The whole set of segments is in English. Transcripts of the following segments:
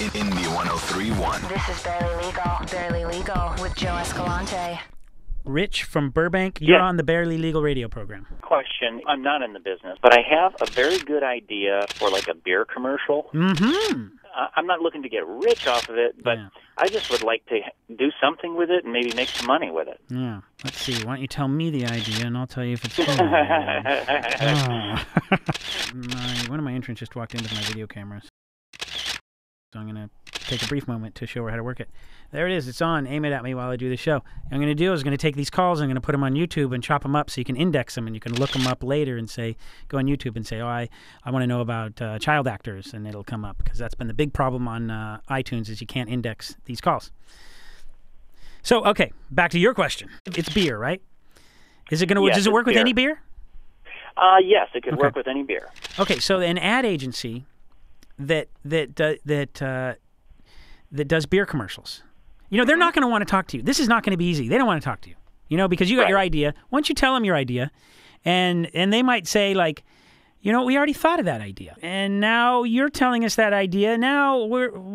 Indy 103.1. This is Barely Legal with Joe Escalante. Rich from Burbank, you're Yes. on the Barely Legal radio program. Question. I'm not in the business, but I have a very good idea for like a beer commercial. Mm-hmm. I'm not looking to get rich off of it, but Yeah. I just would like to do something with it and maybe make some money with it. Yeah. Let's see. Why don't you tell me the idea, and I'll tell you if it's good. One of my interns just walked into my video cameras. So I'm going to take a brief moment to show her how to work it. There it is. It's on. Aim it at me while I do the show. What I'm going to do is going to take these calls and I'm going to put them on YouTube and chop them up so you can index them and you can look them up later and say, go on YouTube and say, oh, I want to know about child actors, and it'll come up because that's been the big problem on iTunes is you can't index these calls. So, okay, back to your question. It's beer, right? Is it going to? Yes, does it work with beer. any beer? Yes, it could Okay. work with any beer. Okay, so an ad agency that does beer commercials. You know, they're not going to want to talk to you. This is not going to be easy. They don't want to talk to you. You know, because you got your idea. Once you tell them your idea, and they might say like, you know, we already thought of that idea, and now you're telling us that idea. Now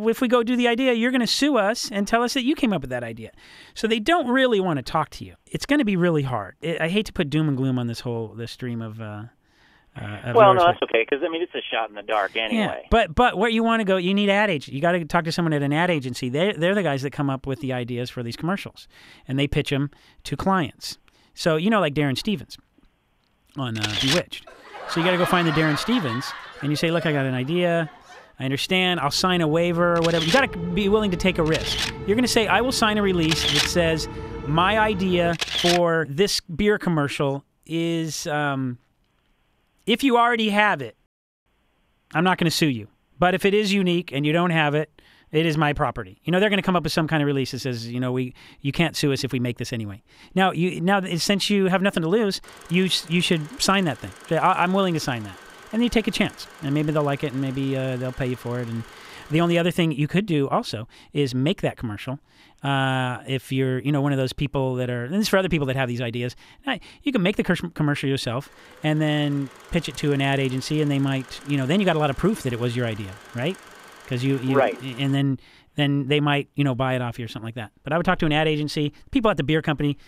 if we go do the idea, you're going to sue us and tell us that you came up with that idea. So they don't really want to talk to you. It's going to be really hard. I hate to put doom and gloom on this stream of. Well, no, that's okay, because, I mean, it's a shot in the dark anyway. Yeah, but where you want to go, you need ad agency. You got to talk to someone at an ad agency. They're the guys that come up with the ideas for these commercials, and they pitch them to clients. So, you know, like Darren Stevens on Bewitched. So you got to go find the Darren Stevens, and you say, look, I got an idea. I understand. I'll sign a waiver or whatever. You got to be willing to take a risk. You're going to say, I will sign a release that says my idea for this beer commercial is... if you already have it, I'm not going to sue you. But if it is unique and you don't have it, it is my property. You know, they're going to come up with some kind of release that says, you know, you can't sue us if we make this anyway. Now, since you have nothing to lose, you should sign that thing. Say, I'm willing to sign that. And you take a chance. And maybe they'll like it, and maybe they'll pay you for it. And the only other thing you could do also is make that commercial. If you're, you know, one of those people that are, and this is for other people that have these ideas, you can make the commercial yourself and then pitch it to an ad agency, and they might, you know, then you got a lot of proof that it was your idea, right? Because you Right. And then they might, you know, buy it off you or something like that. But I would talk to an ad agency. People at the beer company,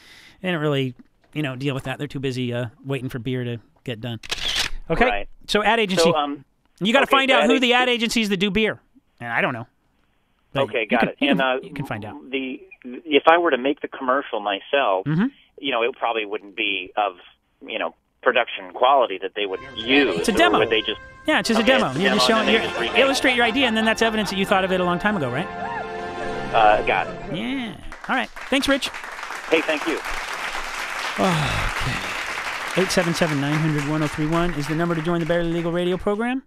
they don't really, you know, deal with that. They're too busy waiting for beer to get done. Okay. Right. So ad agency, So, you got to find out ad who the ad agencies that do beer. And I don't know. But Okay, got it. You And can find out. If I were to make the commercial myself, Mm-hmm. you know, it probably wouldn't be of, you know, production quality that they would use. It's a demo. Or would they just... Yeah, it's just Okay, a demo. You're just demo, showing, and then they just remake it. illustrate your idea, and then that's evidence that you thought of it a long time ago, right? Got it. Yeah. All right. Thanks, Rich. Hey, thank you. Okay. 877-900-1031 is the number to join the Barely Legal radio program.